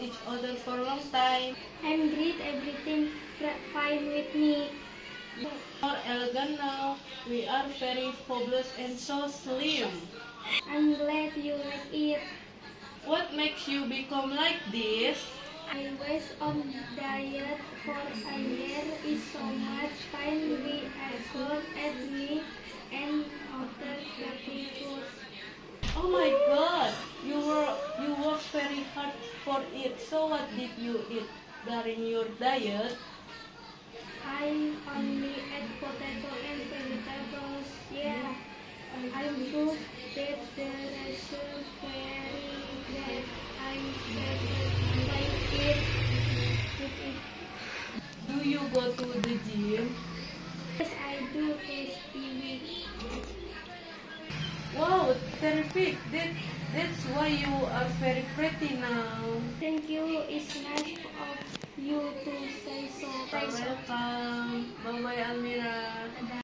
each other for a long time. I'm great, everything fine with me. More elegant now. We are very fabulous and so slim. I'm glad you like it. What makes you become like this? I was on diet for a year. It's so much fun. We are good at me and other healthy foods. Oh my God! You worked very hard for it. So what did you eat during your diet? I only eat potato and vegetables. Yeah, I'm sure that the ration very that I like it. Do you go to the gym? Yes, I do taste TV. Wow, terrific! That's why you are very pretty now. Thank you. It's nice of you to say so. Welcome. Bye-bye, Almira.